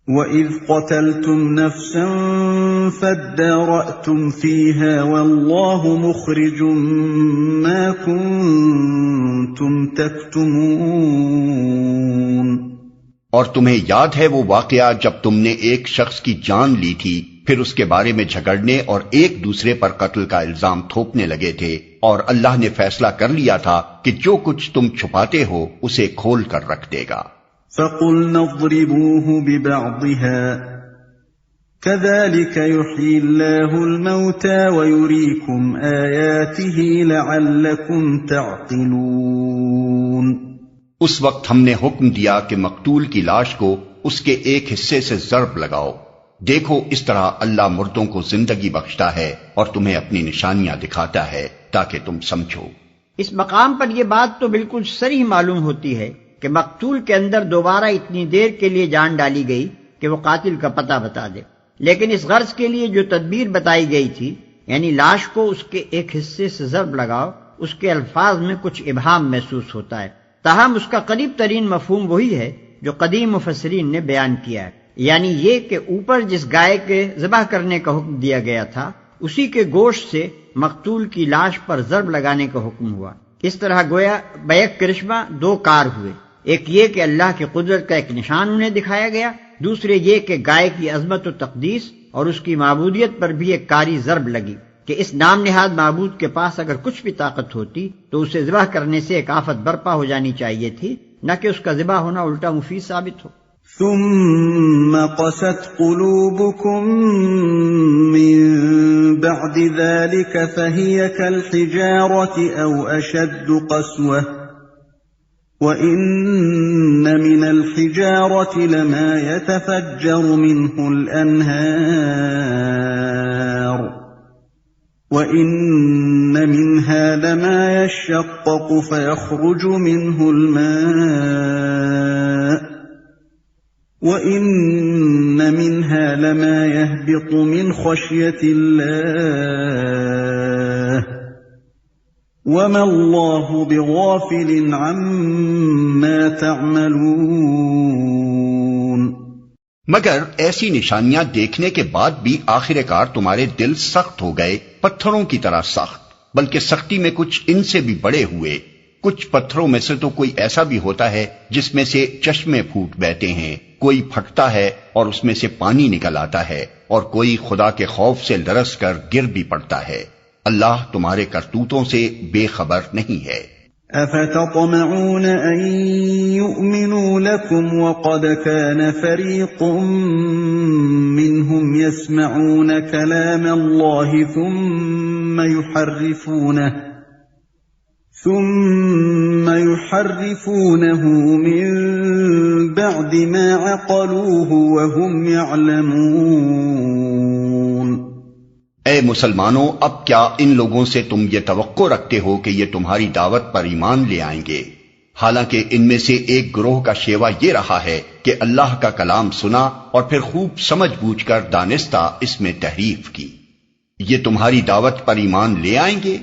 وَإِذْ قَتَلْتُمْ نَفْسًا فَادَّارَأْتُمْ فِيهَا وَاللَّهُ مُخْرِجٌ مَا كُنتُمْ تَكْتُمُونَ۔ اور تمہیں یاد ہے وہ واقعہ جب تم نے ایک شخص کی جان لی تھی، پھر اس کے بارے میں جھگڑنے اور ایک دوسرے پر قتل کا الزام تھوپنے لگے تھے، اور اللہ نے فیصلہ کر لیا تھا کہ جو کچھ تم چھپاتے ہو اسے کھول کر رکھ دے گا۔ فَقُلْنَا اضْرِبُوهُ بِبَعْضِهَا كَذَلِكَ يُحْيِي اللَّهُ الْمَوْتَى وَيُرِيكُمْ آيَاتِهِ لَعَلَّكُمْ تَعْقِلُونَ۔ اس وقت ہم نے حکم دیا کہ مقتول کی لاش کو اس کے ایک حصے سے ضرب لگاؤ، دیکھو اس طرح اللہ مردوں کو زندگی بخشتا ہے اور تمہیں اپنی نشانیاں دکھاتا ہے تاکہ تم سمجھو۔ اس مقام پر یہ بات تو بالکل صریح معلوم ہوتی ہے کہ مقتول کے اندر دوبارہ اتنی دیر کے لیے جان ڈالی گئی کہ وہ قاتل کا پتہ بتا دے، لیکن اس غرض کے لیے جو تدبیر بتائی گئی تھی، یعنی لاش کو اس کے ایک حصے سے ضرب لگاؤ، اس کے الفاظ میں کچھ ابہام محسوس ہوتا ہے، تاہم اس کا قریب ترین مفہوم وہی ہے جو قدیم مفسرین نے بیان کیا ہے، یعنی یہ کہ اوپر جس گائے کے ذبح کرنے کا حکم دیا گیا تھا اسی کے گوشت سے مقتول کی لاش پر ضرب لگانے کا حکم ہوا۔ اس طرح گویا بیک کرشمہ دو کار ہوئے، ایک یہ کہ اللہ کی قدرت کا ایک نشان انہیں دکھایا گیا، دوسرے یہ کہ گائے کی عظمت و تقدیس اور اس کی معبودیت پر بھی ایک کاری ضرب لگی کہ اس نام نہاد معبود کے پاس اگر کچھ بھی طاقت ہوتی تو اسے ذبح کرنے سے ایک آفت برپا ہو جانی چاہیے تھی، نہ کہ اس کا ذبح ہونا الٹا مفید ثابت ہو۔ ثم قست قلوبكم من بعد ذلك فهي كالحجارة أو أشد قسوة وَإِنَّ مِنَ الْحِجَارَةِ لَمَا يَتَفَجَّرُ مِنْهُ الْأَنْهَارُ وَإِنَّ مِنْهَا لَمَا يَشَّقَّقُ فَيَخْرُجُ مِنْهُ الْمَاءُ وَإِنَّ مِنْهَا لَمَا يَهْبِطُ مِنْ خَشْيَةِ اللَّهِ وَمَا اللَّهُ بِغَافِلٍ عَمَّا تَعْمَلُونَ۔ مگر ایسی نشانیاں دیکھنے کے بعد بھی آخر کار تمہارے دل سخت ہو گئے، پتھروں کی طرح سخت، بلکہ سختی میں کچھ ان سے بھی بڑے ہوئے۔ کچھ پتھروں میں سے تو کوئی ایسا بھی ہوتا ہے جس میں سے چشمے پھوٹ بہتے ہیں، کوئی پھٹتا ہے اور اس میں سے پانی نکل آتا ہے، اور کوئی خدا کے خوف سے لرز کر گر بھی پڑتا ہے۔ اللہ تمہارے کرتوتوں سے بے خبر نہیں ہے۔ افتطمعون ان يؤمنوا لكم وقد كان فريق منهم يسمعون كلام الله ثم يحرفونه من بعد ما عقلوه وهم يعلمون۔ اے مسلمانوں، اب کیا ان لوگوں سے تم یہ توقع رکھتے ہو کہ یہ تمہاری دعوت پر ایمان لے آئیں گے، حالانکہ ان میں سے ایک گروہ کا شیوا یہ رہا ہے کہ اللہ کا کلام سنا اور پھر خوب سمجھ بوجھ کر دانستہ اس میں تحریف کی، یہ تمہاری دعوت پر ایمان لے آئیں گے؟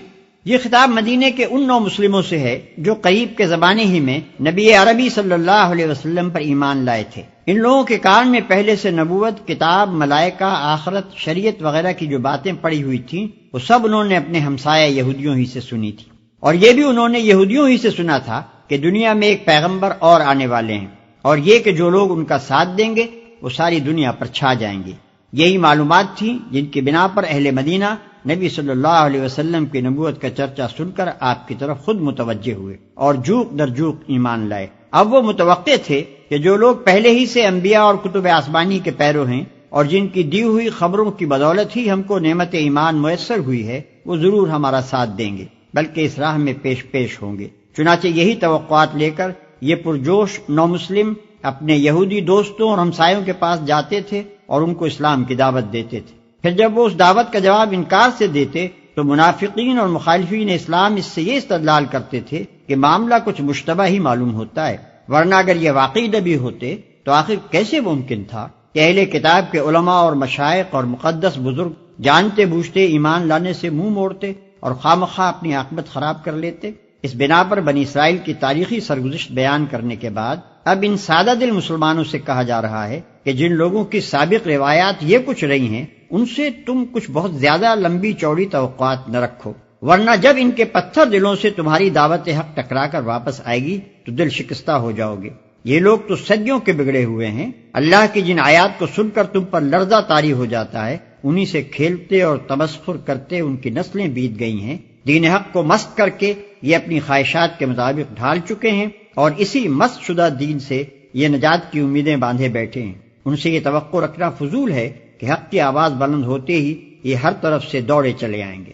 یہ خطاب مدینے کے ان 9 مسلموں سے ہے جو قریب کے زمانے ہی میں نبی عربی صلی اللہ علیہ وسلم پر ایمان لائے تھے۔ ان لوگوں کے کان میں پہلے سے نبوت، کتاب، ملائکہ، آخرت، شریعت وغیرہ کی جو باتیں پڑی ہوئی تھیں وہ سب انہوں نے اپنے ہمسایہ یہودیوں ہی سے سنی تھی، اور یہ بھی انہوں نے یہودیوں ہی سے سنا تھا کہ دنیا میں ایک پیغمبر اور آنے والے ہیں، اور یہ کہ جو لوگ ان کا ساتھ دیں گے وہ ساری دنیا پر چھا جائیں گے۔ یہی معلومات تھیں جن کی بنا پر اہل مدینہ نبی صلی اللہ علیہ وسلم کی نبوت کا چرچا سن کر آپ کی طرف خود متوجہ ہوئے اور جوق در جوق ایمان لائے۔ اب وہ متوقع تھے کہ جو لوگ پہلے ہی سے انبیاء اور کتب آسمانی کے پیرو ہیں اور جن کی دی ہوئی خبروں کی بدولت ہی ہم کو نعمت ایمان میسر ہوئی ہے، وہ ضرور ہمارا ساتھ دیں گے، بلکہ اس راہ میں پیش ہوں گے۔ چنانچہ یہی توقعات لے کر یہ پرجوش 9 مسلم اپنے یہودی دوستوں اور ہمسایوں کے پاس جاتے تھے اور ان کو اسلام کی دعوت دیتے تھے۔ پھر جب وہ اس دعوت کا جواب انکار سے دیتے تو منافقین اور مخالفین اسلام اس سے یہ استدلال کرتے تھے کہ معاملہ کچھ مشتبہ ہی معلوم ہوتا ہے، ورنہ اگر یہ واقعی نبی ہوتے تو آخر کیسے ممکن تھا کہ اہل کتاب کے علماء اور مشائخ اور مقدس بزرگ جانتے بوجھتے ایمان لانے سے منہ موڑتے اور خواہ مخواہ اپنی عاقبت خراب کر لیتے۔ اس بنا پر بنی اسرائیل کی تاریخی سرگزشت بیان کرنے کے بعد اب ان سادہ دل مسلمانوں سے کہا جا رہا ہے کہ جن لوگوں کی سابق روایات یہ کچھ رہی ہیں ان سے تم کچھ بہت زیادہ لمبی چوڑی توقعات نہ رکھو، ورنہ جب ان کے پتھر دلوں سے تمہاری دعوت حق ٹکرا کر واپس آئے گی تو دل شکستہ ہو جاؤ گے۔ یہ لوگ تو صدیوں کے بگڑے ہوئے ہیں، اللہ کی جن آیات کو سن کر تم پر لرزہ طاری ہو جاتا ہے انہی سے کھیلتے اور تمسخر کرتے ان کی نسلیں بیت گئی ہیں۔ دین حق کو مست کر کے یہ اپنی خواہشات کے مطابق ڈھال چکے ہیں اور اسی مست شدہ دین سے یہ نجات کی امیدیں باندھے بیٹھے ہیں۔ ان سے یہ توقع رکھنا فضول ہے کہ حق کی آواز بلند ہوتے ہی یہ ہر طرف سے دوڑے چلے آئیں گے۔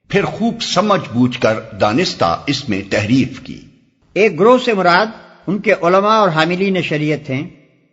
پھر خوب سمجھ بوجھ کر دانستہ اس میں تحریف کی۔ ایک گروہ سے مراد ان کے علماء اور حاملین شریعت ہیں۔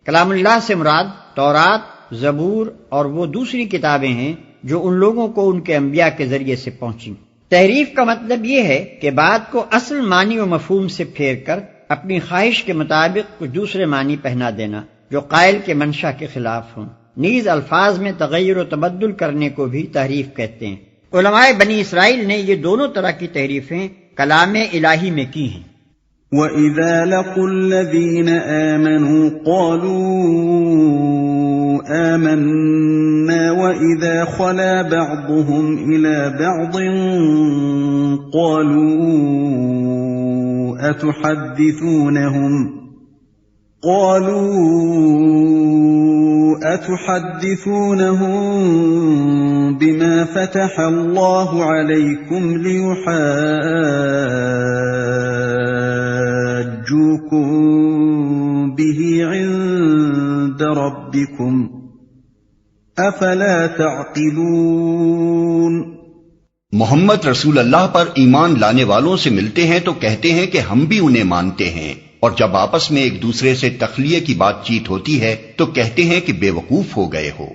کلام اللہ سے مراد تورات، زبور اور وہ دوسری کتابیں ہیں جو ان لوگوں کو ان کے انبیاء کے ذریعے سے پہنچیں۔ تحریف کا مطلب یہ ہے کہ بات کو اصل معنی و مفہوم سے پھیر کر اپنی خواہش کے مطابق کچھ دوسرے معنی پہنا دینا جو قائل کے منشا کے خلاف ہوں۔ نیز الفاظ میں تغیر و تبدل کرنے کو بھی تحریف کہتے ہیں۔ علماء بنی اسرائیل نے یہ دونوں طرح کی تحریفیں کلام الہی میں کی ہیں۔ وَإِذَا لَقُوا الَّذِينَ آمَنُوا قَالُوا آمَنَّا وَإِذَا خَلَا بَعْضُهُمْ إِلَى بَعْضٍ قَالُوا أَتُحَدِّثُونَهُم بِمَا فَتَحَ اللَّهُ عَلَيْكُمْ لِيُحَاجُّوكُم بِهِ عِندَ رَبِّكُمْ أَفَلَا تَعْقِلُونَ۔ محمد رسول اللہ پر ایمان لانے والوں سے ملتے ہیں تو کہتے ہیں کہ ہم بھی انہیں مانتے ہیں، اور جب آپس میں ایک دوسرے سے تخلیہ کی بات چیت ہوتی ہے تو کہتے ہیں کہ بے وقوف ہو گئے ہو۔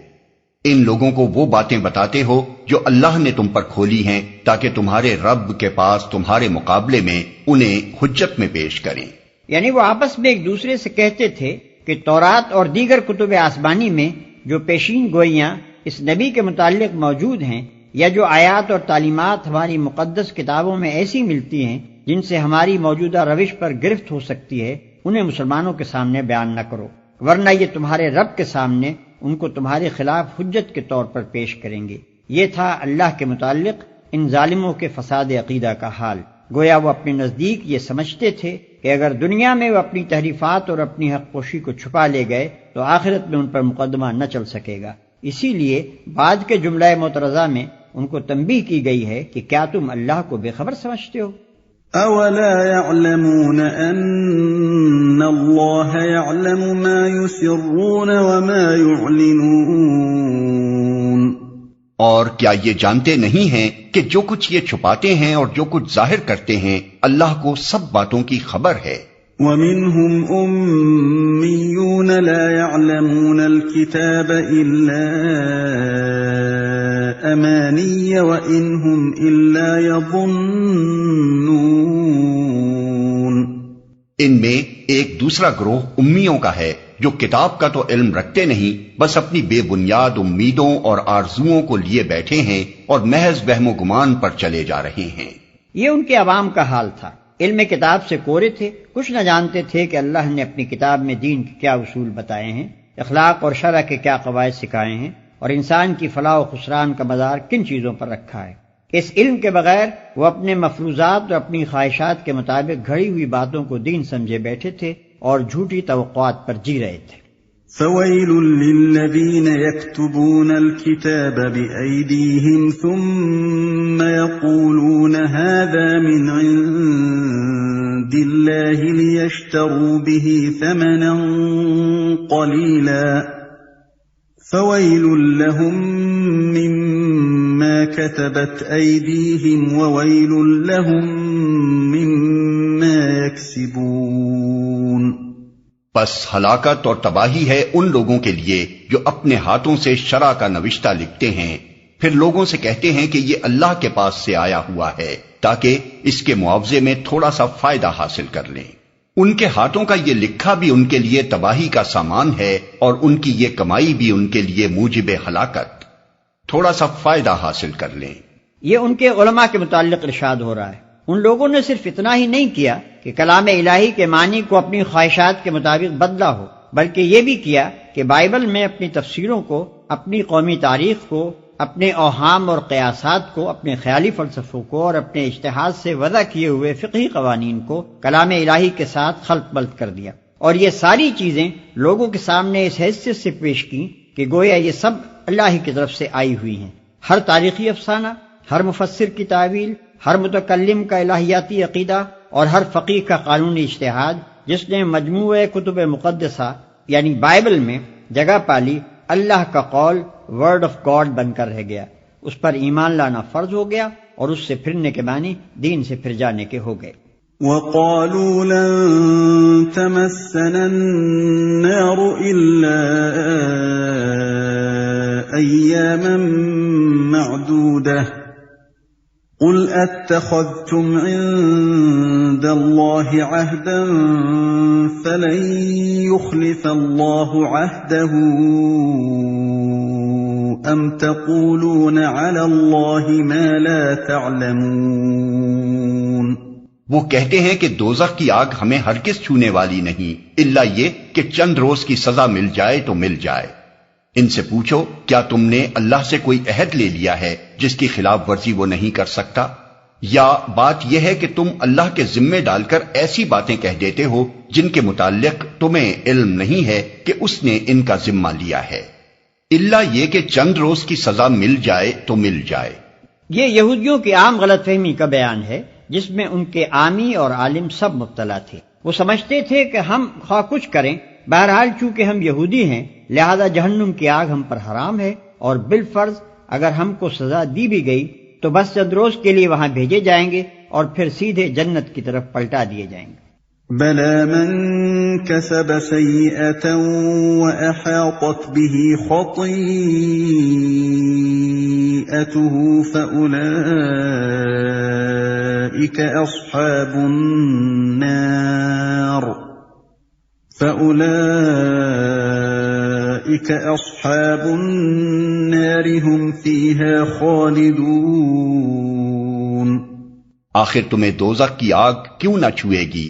ان لوگوں کو وہ باتیں بتاتے ہو جو اللہ نے تم پر کھولی ہیں تاکہ تمہارے رب کے پاس تمہارے مقابلے میں انہیں حجت میں پیش کریں۔ یعنی وہ آپس میں ایک دوسرے سے کہتے تھے کہ تورات اور دیگر کتب آسمانی میں جو پیشین گوئیاں اس نبی کے متعلق موجود ہیں یا جو آیات اور تعلیمات ہماری مقدس کتابوں میں ایسی ملتی ہیں جن سے ہماری موجودہ روش پر گرفت ہو سکتی ہے، انہیں مسلمانوں کے سامنے بیان نہ کرو، ورنہ یہ تمہارے رب کے سامنے ان کو تمہارے خلاف حجت کے طور پر پیش کریں گے۔ یہ تھا اللہ کے متعلق ان ظالموں کے فساد عقیدہ کا حال۔ گویا وہ اپنے نزدیک یہ سمجھتے تھے کہ اگر دنیا میں وہ اپنی تحریفات اور اپنی حق پوشی کو چھپا لے گئے تو آخرت میں ان پر مقدمہ نہ چل سکے گا۔ اسی لیے بعد کے جملہ معترضہ میں ان کو تنبیہ کی گئی ہے کہ کیا تم اللہ کو بے خبر سمجھتے ہو؟ أَوَلَا يَعْلَمُونَ أَنَّ اللَّهَ يَعْلَمُ مَا يُسِرُّونَ وَمَا يُعْلِنُونَ۔ اور کیا یہ جانتے نہیں ہیں کہ جو کچھ یہ چھپاتے ہیں اور جو کچھ ظاہر کرتے ہیں اللہ کو سب باتوں کی خبر ہے۔ وَمِنْهُمْ أُمِّيُّونَ لَا يَعْلَمُونَ الْكِتَابَ إِلَّا أَمَانِيَّ وَإِنْ هُمْ إِلَّا يَظُنُّونَ۔ ان میں ایک دوسرا گروہ امیوں کا ہے جو کتاب کا تو علم رکھتے نہیں، بس اپنی بے بنیاد امیدوں اور آرزوؤں کو لیے بیٹھے ہیں اور محض وہم و گمان پر چلے جا رہے ہیں۔ یہ ان کے عوام کا حال تھا۔ علم کتاب سے کورے تھے، کچھ نہ جانتے تھے کہ اللہ نے اپنی کتاب میں دین کے کیا اصول بتائے ہیں، اخلاق اور شرع کے کیا قواعد سکھائے ہیں، اور انسان کی فلاح و خسران کا مدار کن چیزوں پر رکھا ہے۔ اس علم کے بغیر وہ اپنے مفروضات اور اپنی خواہشات کے مطابق گھڑی ہوئی باتوں کو دین سمجھے بیٹھے تھے اور جھوٹی توقعات پر جی رہے تھے۔ فَوَيْلٌ لِّلَّذِينَ يَكْتُبُونَ الْكِتَابَ بِأَيْدِيهِمْ ثُمَّ يَقُولُونَ هَٰذَا مِنْ عِندِ اللَّهِ لِيَشْتَرُوا بِهِ ثَمَنًا قَلِيلًا فَوَيْلٌ لَّهُم مِّمَّا كَتَبَتْ أَيْدِيهِمْ وَوَيْلٌ لَّهُم مِّمَّا يَكْسِبُونَ۔ پس ہلاکت اور تباہی ہے ان لوگوں کے لیے جو اپنے ہاتھوں سے شرع کا نوشتہ لکھتے ہیں، پھر لوگوں سے کہتے ہیں کہ یہ اللہ کے پاس سے آیا ہوا ہے تاکہ اس کے معاوضے میں تھوڑا سا فائدہ حاصل کر لیں۔ ان کے ہاتھوں کا یہ لکھا بھی ان کے لیے تباہی کا سامان ہے اور ان کی یہ کمائی بھی ان کے لیے موجب ہلاکت۔ تھوڑا سا فائدہ حاصل کر لیں۔ یہ ان کے علماء کے متعلق ارشاد ہو رہا ہے۔ ان لوگوں نے صرف اتنا ہی نہیں کیا کہ کلام الہی کے معنی کو اپنی خواہشات کے مطابق بدلا ہو، بلکہ یہ بھی کیا کہ بائبل میں اپنی تفسیروں کو، اپنی قومی تاریخ کو، اپنے اوہام اور قیاسات کو، اپنے خیالی فلسفوں کو اور اپنے اجتہاد سے وضع کیے ہوئے فقہی قوانین کو کلام الہی کے ساتھ خلط بلط کر دیا، اور یہ ساری چیزیں لوگوں کے سامنے اس حیثیت سے پیش کی کہ گویا یہ سب اللہ ہی کی طرف سے آئی ہوئی ہیں۔ ہر تاریخی افسانہ، ہر مفسر کی تعویل، ہر متکلم کا الہیاتی عقیدہ اور ہر فقیہ کا قانونی اجتہاد جس نے مجموعہ کتب مقدسہ یعنی بائبل میں جگہ پالی، اللہ کا قول ورڈ آف گاڈ بن کر رہ گیا، اس پر ایمان لانا فرض ہو گیا اور اس سے پھرنے کے معنی دین سے پھر جانے کے ہو گئے۔ وَقَالُوا لَن تَمَسَّنَا النَّارُ إِلَّا أَيَّامًا مَّعْدُودَةً قُلْ أَتَّخَذْتُمْ عِندَ اللَّهِ عَهْدًا فَلَن يُخْلِفَ اللَّهُ عَهْدَهُ أَمْ تَقُولُونَ عَلَى اللَّهِ مَا لَا تَعْلَمُونَ۔ وہ کہتے ہیں کہ دوزخ کی آگ ہمیں ہرگز چھونے والی نہیں، الا یہ کہ چند روز کی سزا مل جائے تو مل جائے۔ ان سے پوچھو، کیا تم نے اللہ سے کوئی عہد لے لیا ہے جس کی خلاف ورزی وہ نہیں کر سکتا؟ یا بات یہ ہے کہ تم اللہ کے ذمے ڈال کر ایسی باتیں کہہ دیتے ہو جن کے متعلق تمہیں علم نہیں ہے کہ اس نے ان کا ذمہ لیا ہے، الا یہ کہ چند روز کی سزا مل جائے تو مل جائے۔ یہ یہودیوں کی عام غلط فہمی کا بیان ہے جس میں ان کے عامی اور عالم سب مبتلا تھے۔ وہ سمجھتے تھے کہ ہم خواہ کچھ کریں، بہرحال چونکہ ہم یہودی ہیں لہذا جہنم کی آگ ہم پر حرام ہے، اور بالفرض اگر ہم کو سزا دی بھی گئی تو بس چند روز کے لیے وہاں بھیجے جائیں گے اور پھر سیدھے جنت کی طرف پلٹا دیے جائیں گے۔ بَلَى مَن كَسَبَ سَيِّئَةً وَأَحَاطَتْ بِهِ خَطِيئَتُهُ فَأُولَئِكَ أَصْحَابُ النَّارِ هُمْ فِيهَا خَالِدُونَ۔ آخر تمہیں دوزخ کی آگ کیوں نہ چھوئے گی؟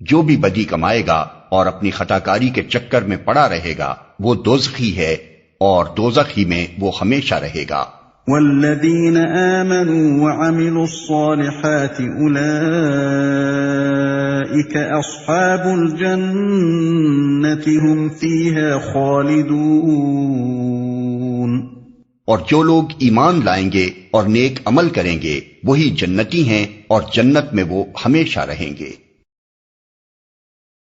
جو بھی بدی کمائے گا اور اپنی خطاکاری کے چکر میں پڑا رہے گا وہ دوزخی ہے اور دوزخ ہی میں وہ ہمیشہ رہے گا۔ وَالَّذِينَ آمَنُوا وَعَمِلُوا الصَّالِحَاتِ أُولَئِكَ أَصْحَابُ الْجَنَّةِ هُمْ فِيهَا خَالِدُونَ۔ اور جو لوگ ایمان لائیں گے اور نیک عمل کریں گے وہی جنتی ہیں اور جنت میں وہ ہمیشہ رہیں گے۔